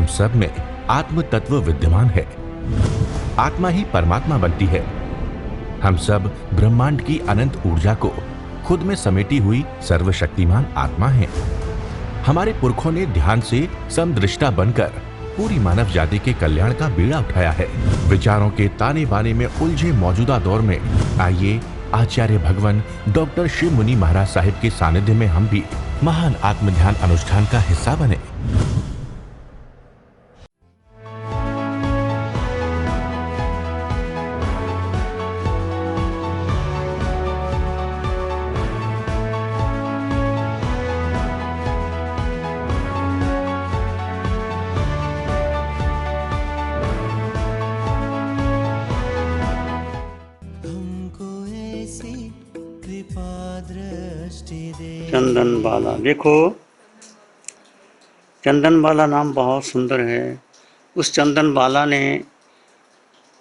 हम सब में आत्म तत्व विद्यमान है। आत्मा ही परमात्मा बनती है। हम सब ब्रह्मांड की अनंत ऊर्जा को खुद में समेटी हुई सर्वशक्तिमान आत्मा हैं। हमारे पुरखों ने ध्यान से समदृष्टा बनकर पूरी मानव जाति के कल्याण का बीड़ा उठाया है। विचारों के ताने बाने में उलझे मौजूदा दौर में आइए आचार्य भगवान डॉक्टर शिव मुनि महाराज साहिब के सानिध्य में हम भी महान आत्म ध्यान अनुष्ठान का हिस्सा बने। चंदन बाला, देखो चंदन बाला नाम बहुत सुंदर है। उस चंदन बाला ने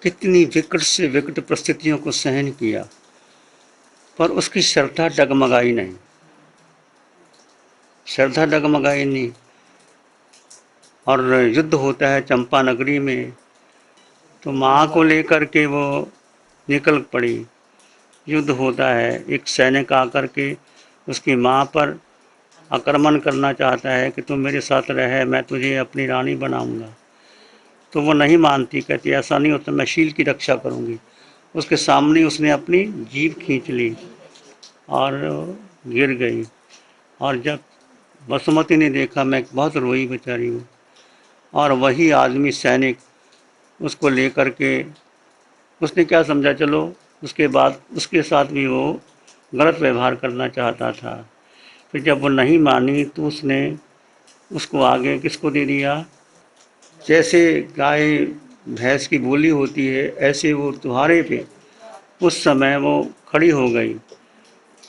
कितनी विकट से विकट परिस्थितियों को सहन किया, पर उसकी श्रद्धा डगमगाई नहीं। श्रद्धा डगमगाई नहीं। और युद्ध होता है चंपा नगरी में, तो माँ को लेकर के वो निकल पड़ी। युद्ध होता है, एक सैनिक आकर के उसकी माँ पर आक्रमण करना चाहता है कि तुम मेरे साथ रहे, मैं तुझे अपनी रानी बनाऊंगा। तो वो नहीं मानती, कहती ऐसा नहीं होता, मैं शील की रक्षा करूंगी। उसके सामने उसने अपनी जीभ खींच ली और गिर गई। और जब वसुमती ने देखा, मैं बहुत रोई बेचारी हूँ। और वही आदमी सैनिक उसको लेकर के, उसने क्या समझा, चलो उसके बाद उसके साथ भी वो गलत व्यवहार करना चाहता था। फिर जब वो नहीं मानी तो उसने उसको आगे किसको दे दिया। जैसे गाय भैंस की बोली होती है, ऐसे वो तुम्हारे पे उस समय वो खड़ी हो गई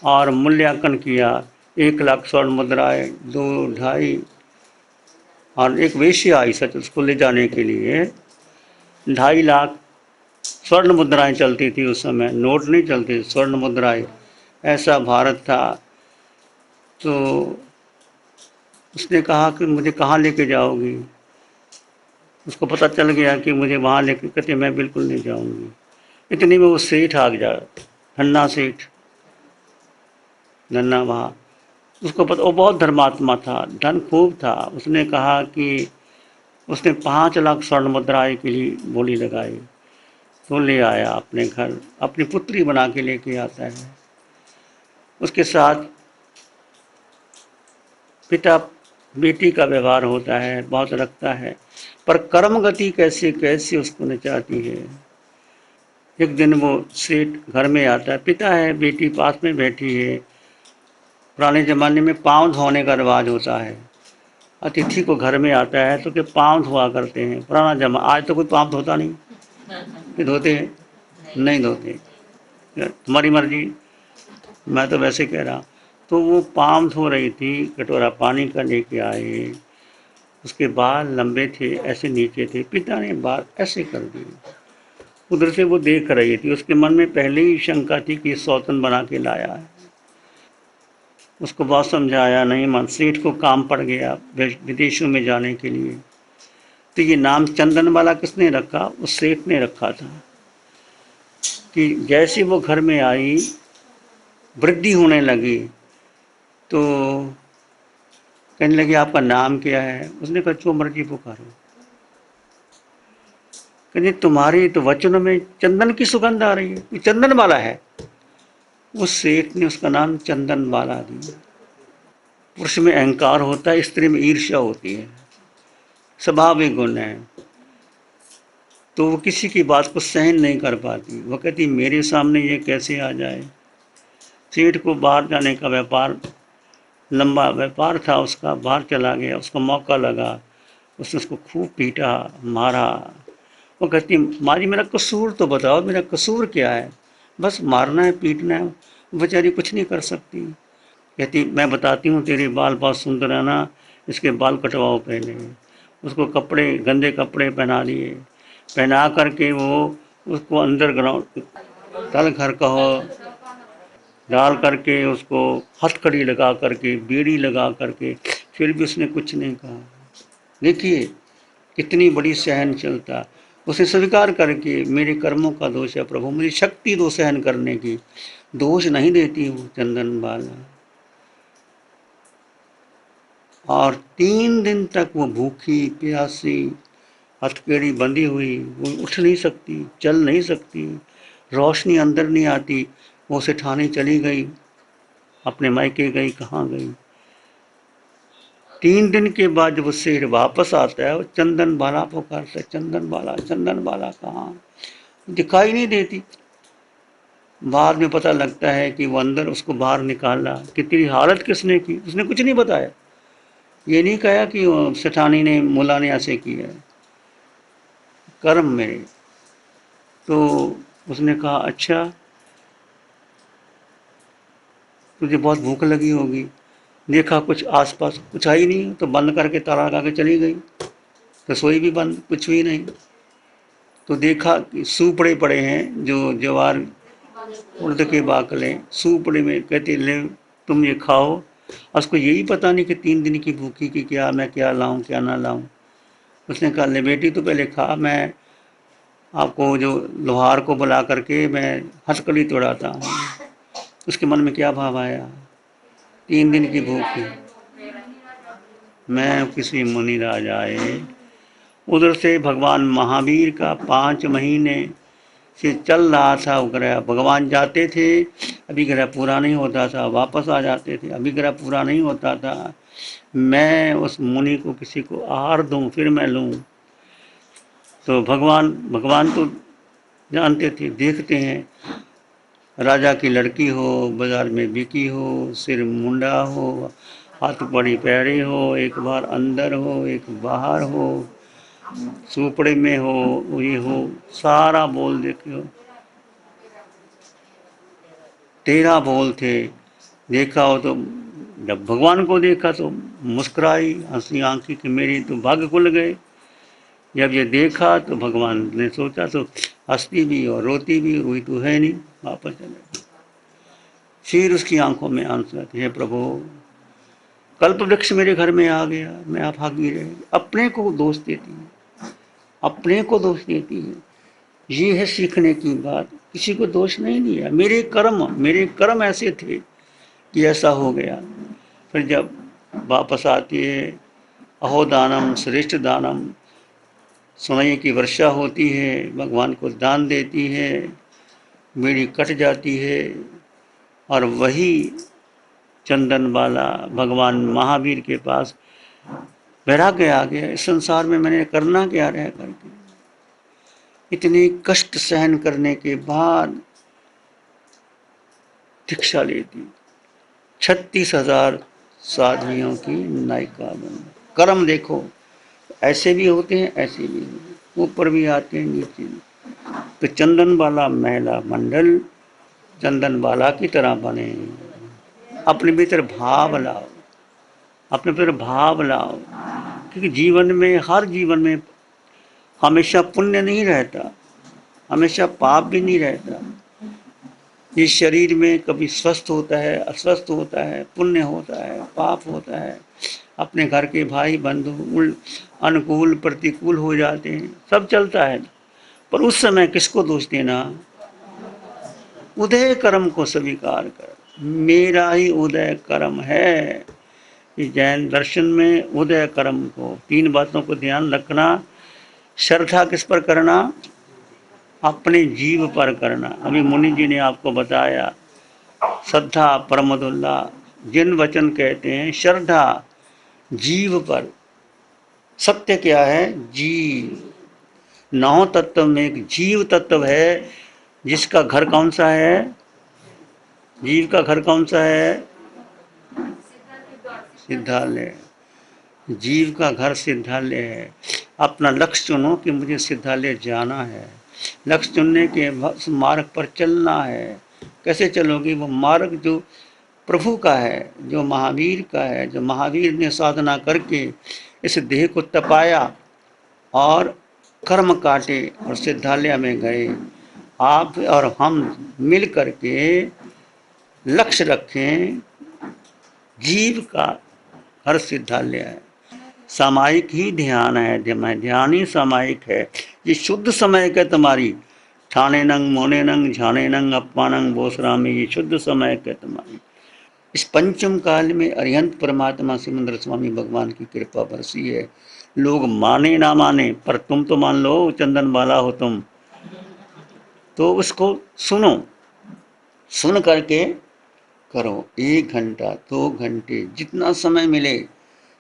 और मूल्यांकन किया। 1,00,000 स्वर्ण मुद्राएं, 2, 2.5, और एक वेश्या आई सच उसको ले जाने के लिए। 2.5 लाख स्वर्ण मुद्राएं चलती थी उस समय, नोट नहीं चलते, स्वर्ण मुद्राएं। ऐसा भारत था। तो उसने कहा कि मुझे कहाँ लेके जाओगी। उसको पता चल गया कि मुझे वहाँ लेके, कहते मैं बिल्कुल नहीं जाऊँगी। इतनी में वो सेठ आ गया, धन्ना सेठ, धन्ना वहाँ। उसको पता, वो बहुत धर्मात्मा था, धन खूब था। उसने कहा कि उसने 5 लाख स्वर्ण मुद्राएं के लिए बोली लगाई। तो ले आया अपने घर, अपनी पुत्री बना के लेके आता है। उसके साथ पिता बेटी का व्यवहार होता है, बहुत रखता है, पर कर्म गति कैसे कैसे उसको नचाती है। एक दिन वो सेठ घर में आता है, पिता है, बेटी पास में बैठी है। पुराने ज़माने में पाँव धोने का रिवाज होता है। अतिथि को घर में आता है तो कि पाँव धोआ करते हैं, पुराना जमाना। आज तो कोई पाँव धोता नहीं, कि धोते हैं? नहीं धोते, तुम्हारी मर्जी, मैं तो वैसे कह रहा। तो वो पाँव धो रही थी, कटोरा पानी का लेके आए। उसके बाल लंबे थे, ऐसे नीचे थे। पिता ने बाल ऐसे कर दिए। उधर से वो देख रही थी। उसके मन में पहले ही शंका थी कि सौतन बना के लाया है। उसको बहुत समझाया, नहीं मन। सेठ को काम पड़ गया विदेशों में जाने के लिए। तो ये नाम चंदन वाला किसने रखा? उस सेठ ने रखा था। कि जैसे वो घर में आई, वृद्धि होने लगी, तो कहने लगी आपका नाम क्या है? उसने कहा जो मर्जी पुकारो। कहने तुम्हारे तो वचनों में चंदन की सुगंध आ रही है, ये चंदन वाला है। उस सेठ ने उसका नाम चंदन वाला दिया। पुरुष में अहंकार होता है, स्त्री में ईर्ष्या होती है, स्वाभाविक गुण है। तो वो किसी की बात को सहन नहीं कर पाती। वो कहती मेरे सामने ये कैसे आ जाए। सेठ को बाहर जाने का व्यापार, लंबा व्यापार था उसका, बाहर चला गया, उसको मौका लगा। उसने उसको खूब पीटा, मारा। वो कहती मारी मेरा कसूर तो बताओ, मेरा कसूर क्या है? बस मारना है, पीटना है। बेचारी कुछ नहीं कर सकती। कहती मैं बताती हूँ, तेरे बाल बहुत सुंदर है ना, इसके बाल कटवाओ पहले। उसको कपड़े, गंदे कपड़े पहना दिए। पहना करके वो उसको अंडरग्राउंड तल घर का हो डाल करके, उसको हथकड़ी लगा करके, बेड़ी लगा करके, फिर भी उसने कुछ नहीं कहा। देखिए कितनी बड़ी सहनशीलता, उसे स्वीकार करके मेरे कर्मों का दोष है प्रभु, मुझे शक्ति दो सहन करने की, दोष नहीं देती हूँ चंदन बाला। और 3 दिन तक वो भूखी प्यासी हथकड़ी बंधी हुई, वो उठ नहीं सकती, चल नहीं सकती, रोशनी अंदर नहीं आती। वो सेठानी चली गई, अपने मायके गई, कहाँ गई। 3 दिन के बाद जब वो शेर वापस आता है, वो चंदन बाला पुकारता है, चंदन बाला कहाँ, दिखाई नहीं देती। बाद में पता लगता है कि वो अंदर उसको बाहर निकाला कि तेरी हालत किसने की, उसने कुछ नहीं बताया। ये नहीं कहा कि सेठानी ने, मुला ने ऐसे किया है, कर्म मेरे। तो उसने कहा अच्छा तुझे बहुत भूख लगी होगी, देखा कुछ आसपास कुछ आई नहीं, तो बंद करके ताला लगा के चली गई, रसोई भी बंद, कुछ भी नहीं। तो देखा कि सूपड़े पड़े हैं, जो ज्वार उड़द के बाकले सूपड़े में, कहते ले तुम ये खाओ। उसको यही पता नहीं कि 3 दिन की भूखी की क्या मैं क्या लाऊं क्या ना लाऊं। उसने कहा ले बेटी तो पहले खा, मैं आपको जो लोहार को बुला करके मैं हथकड़ी तोड़ाता हूँ। उसके मन में क्या भाव आया, 3 दिन की भूखी, मैं किसी मुनिराज आए। उधर से भगवान महावीर का 5 महीने से चल रहा था ग्रह। भगवान जाते थे, अभी ग्रह पूरा नहीं होता था, वापस आ जाते थे, अभी ग्रह पूरा नहीं होता था। मैं उस मुनि को किसी को आहार दूं फिर मैं लूं। तो भगवान तो जानते थे, देखते हैं, राजा की लड़की हो, बाजार में बिकी हो, सिर मुंडा हो, हाथ बड़ी पैरी हो, एक बार अंदर हो एक बाहर हो, सुपड़े में हो, ये हो, सारा बोल देखे हो। 13 बोल थे। देखा हो तो जब भगवान को देखा तो मुस्कुराई, हंसी आंखी कि मेरी तो भाग्य खुल गए। जब ये देखा तो भगवान ने सोचा तो हंसती भी और रोती भी, रोई तो है नहीं, वापस चले। फिर उसकी आंखों में आंसू आते, हे प्रभु कल्प वृक्ष मेरे घर में आ गया, मैं अभागी रह गई। अपने को दोष देती है, अपने को दोष देती है। ये है सीखने की बात, किसी को दोष नहीं दिया। मेरे कर्म ऐसे थे कि ऐसा हो गया। फिर जब वापस आती है, अहो दानम श्रेष्ठ दानम, सोने की वर्षा होती है, भगवान को दान देती है, बीड़ी कट जाती है। और वही चंदन बाला भगवान महावीर के पास वैराग्य आ गया, इस संसार में मैंने करना क्या रह करके। इतने कष्ट सहन करने के बाद दीक्षा लेती, 36,000 साधुओं की नायिका बन। कर्म देखो, ऐसे भी होते हैं ऐसे भी होते हैं, ऊपर भी आते हैं नीचे भी। तो चंदन बाला महिला मंडल चंदन बाला की तरह बने, अपने भीतर भाव लाओ, अपने भीतर भाव लाओ। क्योंकि जीवन में, हर जीवन में हमेशा पुण्य नहीं रहता, हमेशा पाप भी नहीं रहता। इस शरीर में कभी स्वस्थ होता है, अस्वस्थ होता है, पुण्य होता है, पाप होता है। अपने घर के भाई बंधु अनुकूल प्रतिकूल हो जाते हैं, सब चलता है। पर उस समय किसको दोष देना, उदय कर्म को स्वीकार कर, मेरा ही उदय कर्म है। जैन दर्शन में उदय कर्म को, 3 बातों को ध्यान रखना। श्रद्धा किस पर करना, अपने जीव पर करना। अभी मुनि जी ने आपको बताया, श्रद्धा परमदुल्ला, जिन वचन कहते हैं श्रद्धा जीव पर। सत्य क्या है, जीव। 9 तत्व में एक जीव तत्व है, जिसका घर कौन सा है, जीव का घर कौन सा है, सिद्धालय। जीव का घर सिद्धालय है। अपना लक्ष्य चुनो कि मुझे सिद्धालय जाना है, लक्ष्य चुनने के मार्ग पर चलना है। कैसे चलोगे, वो मार्ग जो प्रभु का है, जो महावीर का है, जो महावीर ने साधना करके इस देह को तपाया और कर्म काटे और सिद्धालय में गए। आप और हम मिल करके लक्ष्य रखें, जीव का हर सिद्धालय है। सामायिक ही ध्यान है, ध्यान ही सामायिक है। ये शुद्ध समय है तुम्हारी, ठाणे नंग मोने नंग झाने नंग अप्पानंग बोसरा में, ये शुद्ध समय है तुम्हारी। इस पंचम काल में अरिहंत परमात्मा सिमंदर स्वामी भगवान की कृपा बरसी है। लोग माने ना माने, पर तुम तो मान लो, चंदन बाला हो तुम, तो उसको सुनो, सुन करके करो। 1 घंटा 2 घंटे जितना समय मिले,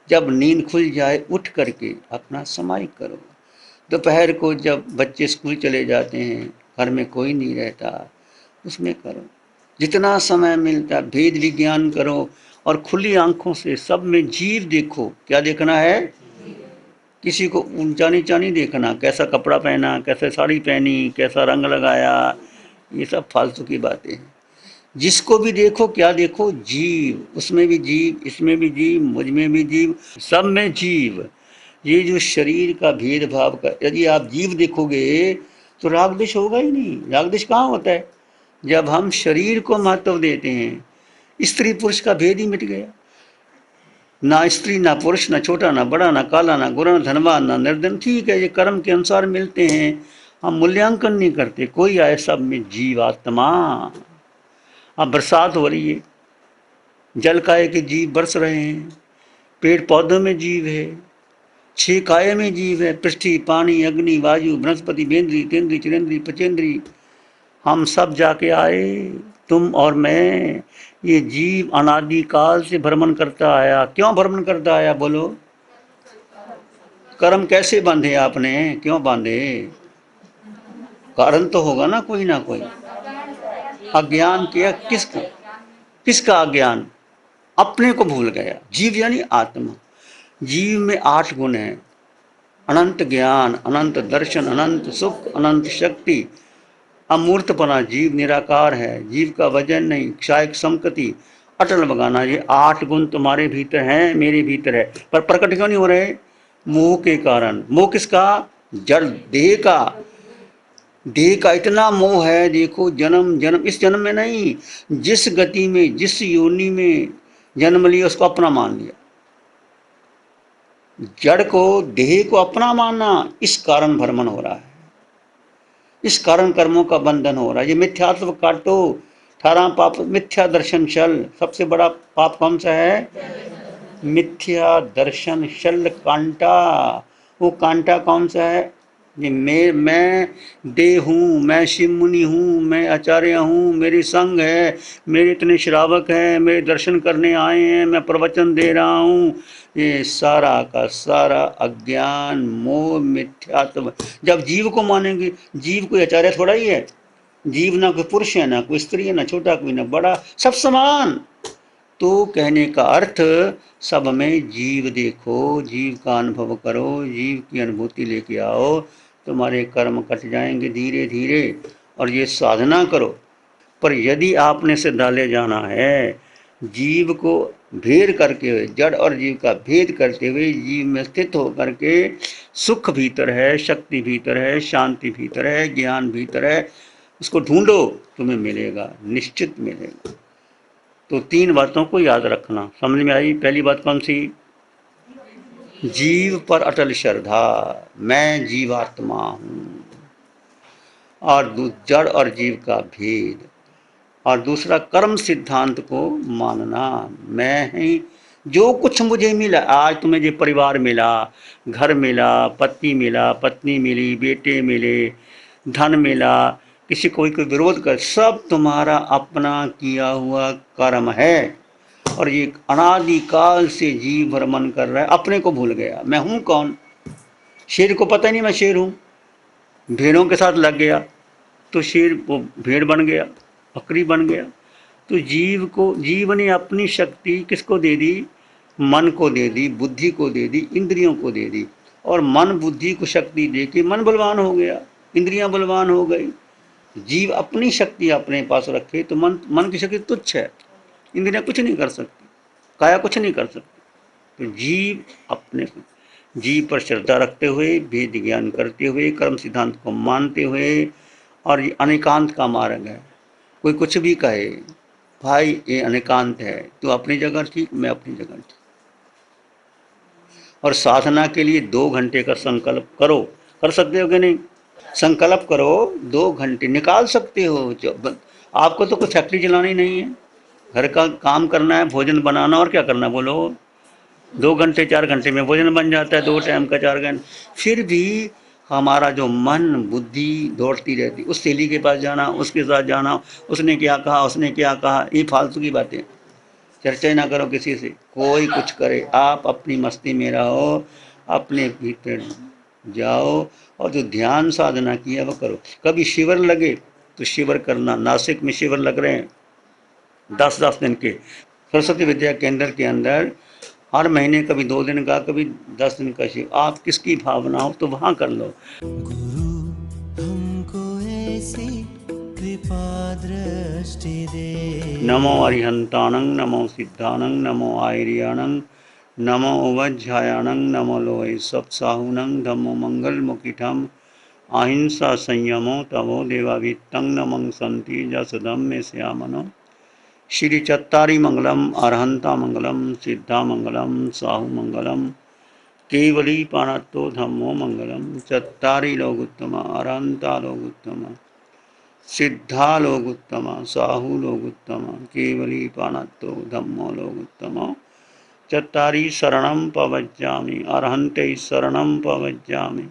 जब नींद खुल जाए उठ करके अपना सामायिक करो। दोपहर को जब बच्चे स्कूल चले जाते हैं, घर में कोई नहीं रहता, उसमें करो। जितना समय मिलता भेद विज्ञान करो, और खुली आंखों से सब में जीव देखो। क्या देखना है? किसी को ऊंचा नीचा नहीं देखना, कैसा कपड़ा पहना, कैसे साड़ी पहनी, कैसा रंग लगाया, ये सब फालतू की बातें हैं। जिसको भी देखो, क्या देखो? जीव। उसमें भी जीव, इसमें भी जीव, मुझ में भी जीव, सब में जीव। ये जो शरीर का भेदभाव का, यदि आप जीव देखोगे तो राग द्वेष होगा ही नहीं। राग द्वेष कहाँ होता है? जब हम शरीर को महत्व देते हैं। स्त्री पुरुष का भेद ही मिट गया। ना स्त्री ना पुरुष, ना छोटा ना बड़ा, ना काला ना गोरा, ना धनवान ना निर्धन। ठीक है, ये कर्म के अनुसार मिलते हैं, हम मूल्यांकन नहीं करते। कोई आए, सब में जीवात्मा। अब बरसात हो रही है, जल काय के जीव बरस रहे हैं, पेड़ पौधों में जीव है, 6 काय में जीव है, पृथ्वी पानी अग्नि वायु बृहस्पति बेंद्री तेंद्री चिरेंद्री पचेंद्री, हम सब जाके आए, तुम और मैं। ये जीव अनादि काल से भ्रमण करता आया। क्यों भ्रमण करता आया बोलो? कर्म कैसे बांधे आपने? क्यों बांधे? कारण तो होगा ना कोई ना कोई। अज्ञान किया किसका? किसका अज्ञान? अपने को भूल गया। जीव यानी आत्मा। जीव में 8 गुण हैं: अनंत ज्ञान, अनंत दर्शन, अनंत सुख, अनंत शक्ति, अमूर्तपना। जीव निराकार है, जीव का वजन नहीं, क्षायक संकति, अटल बगाना। ये 8 गुण तुम्हारे भीतर हैं, मेरे भीतर है, पर प्रकट क्यों नहीं हो रहे? मोह के कारण। मोह किसका? जड़ देह का। देह का इतना मोह है, देखो, जन्म जन्म, इस जन्म में नहीं, जिस गति में, जिस योनि में जन्म लिया उसको अपना मान लिया। जड़ को, देह को अपना मानना, इस कारण भ्रमण हो रहा है, इस कारण कर्मों का बंधन हो रहा है। ये मिथ्यात्व काटो। 18 पाप मिथ्या दर्शन शल। सबसे बड़ा पाप कौन सा है? मिथ्या दर्शन शल कांटा। वो कांटा कौन सा है? ये मैं देह हूँ, मैं शिव मुनि हूँ, मैं आचार्य हूँ, मेरी संग है, मेरे इतने श्रावक हैं, मेरे दर्शन करने आए हैं, मैं प्रवचन दे रहा हूँ। ये सारा का सारा अज्ञान, मोह, मिथ्यात्व। जब जीव को मानेंगे, जीव कोई आचार्य थोड़ा ही है। जीव ना कोई पुरुष है, ना कोई स्त्री है, ना छोटा कोई ना बड़ा, सब समान। तो कहने का अर्थ, सब में जीव देखो, जीव का अनुभव करो, जीव की अनुभूति लेके आओ, तुम्हारे कर्म कट जाएंगे धीरे धीरे। और ये साधना करो। पर यदि आपने सिद्धालय जाना है, जीव को भेद करके हुए, जड़ और जीव का भेद करते हुए, जीव में स्थित होकर के, सुख भीतर है, शक्ति भीतर है, शांति भीतर है, ज्ञान भीतर है, उसको ढूंढो, तुम्हें मिलेगा, निश्चित मिलेगा। तो 3 बातों को याद रखना। समझ में आई? पहली बात कौन सी? जीव पर अटल श्रद्धा, मैं जीवात्मा हूँ। और जड़ और जीव का भेद। और दूसरा, कर्म सिद्धांत को मानना। मैं ही, जो कुछ मुझे मिला, आज तुम्हें जो परिवार मिला, घर मिला, पति मिला, पत्नी मिली, बेटे मिले, धन मिला, किसी कोई विरोध कर, सब तुम्हारा अपना किया हुआ कर्म है। और ये अनादिकाल से जीव भ्रमण कर रहा है, अपने को भूल गया। मैं हूँ कौन? शेर को पता नहीं मैं शेर हूँ। भेड़ों के साथ लग गया तो शेर, वो भेड़ बन गया, बकरी बन गया। तो जीव को, जीव ने अपनी शक्ति किसको दे दी? मन को दे दी, बुद्धि को दे दी, इंद्रियों को दे दी। और मन बुद्धि को शक्ति दे के मन बलवान हो गया, इंद्रियां बलवान हो गई। जीव अपनी शक्ति अपने पास रखे तो मन की शक्ति तुच्छ है, इंद्रियां कुछ नहीं कर सकती, काया कुछ नहीं कर सकती। तो जीव अपने जीव पर श्रद्धा रखते हुए, भेद ज्ञान करते हुए, कर्म सिद्धांत को मानते हुए, और ये अनेकांत का मार्ग है। कोई कुछ भी कहे, भाई ये अनेकांत है, तो अपनी जगह ठीक, मैं अपनी जगह ठीक। और साधना के लिए 2 घंटे का संकल्प करो। कर सकते हो कि नहीं? संकल्प करो, 2 घंटे निकाल सकते हो। आपको तो कुछ फैक्ट्री चलानी नहीं है, घर का काम करना है, भोजन बनाना, और क्या करना बोलो। 2 घंटे 4 घंटे में भोजन बन जाता है, 2 टाइम का 4 घंटे। फिर भी हमारा जो मन बुद्धि दौड़ती रहती, उस सहेली के पास जाना, उसके साथ जाना, उसने क्या कहा, उसने क्या कहा, ये फालतू की बातें। चर्चा ना करो किसी से, कोई कुछ करे, आप अपनी मस्ती में रहो, अपने भीतर जाओ, और जो ध्यान साधना की है वो करो। कभी शिविर लगे तो शिविर करना। नासिक में शिविर लग रहे हैं 10-10 दिन के, सरस्वती विद्या केंद्र के अंदर हर महीने, कभी 2 दिन का, कभी 10 दिन का शिविर। आप किसकी भावना हो तो वहाँ कर लो। गुरु हमको ऐसी कृपा दृष्टि दे। नमो अरिहंतानंग, नमो सिद्धानंग, नमो आयर्यानंग, नमो उवज्झायानंग, नमो लोय सप्साहुनंग, धम्मो मंगल मुकिठम, अहिंसा संयमो तवो देवाभित्तं नमं संति जसधम्मे श्यामनो। श्री चत्तारी मंगलम, अरहंता मंगलम, सिद्धा मंगलम, साहु मंगलम, केवली पाणत्तो धम्मो मंगलम। चत्तारी लोगुत्तम, अरहंता लोगुत्तम, सिद्धा लोगुत्तम, साहु लोगुत्तम, केवली पाणत्तो धम्मो लोगुत्तम। चत्तारी शरणं पवज्जामि, अरहन्ते शरणं पवज्जामि,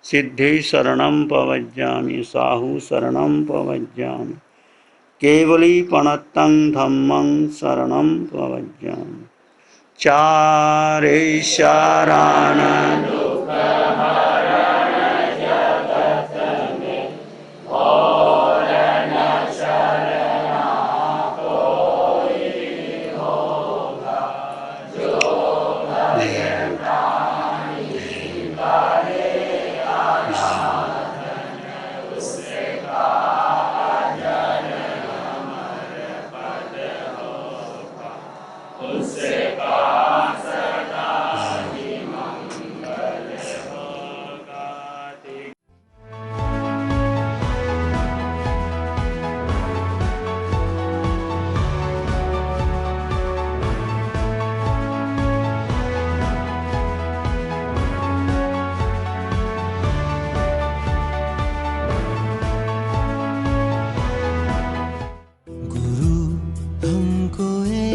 सिद्धे शरणं पवज्जामि, साहु शरणं पवज्जामि, केवली पणत्तं धम्मं शरणं पवज्जामि। चारे शरणं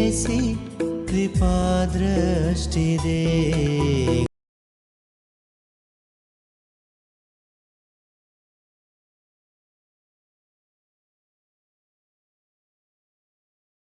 ऐसी कृपा दृष्टि दे।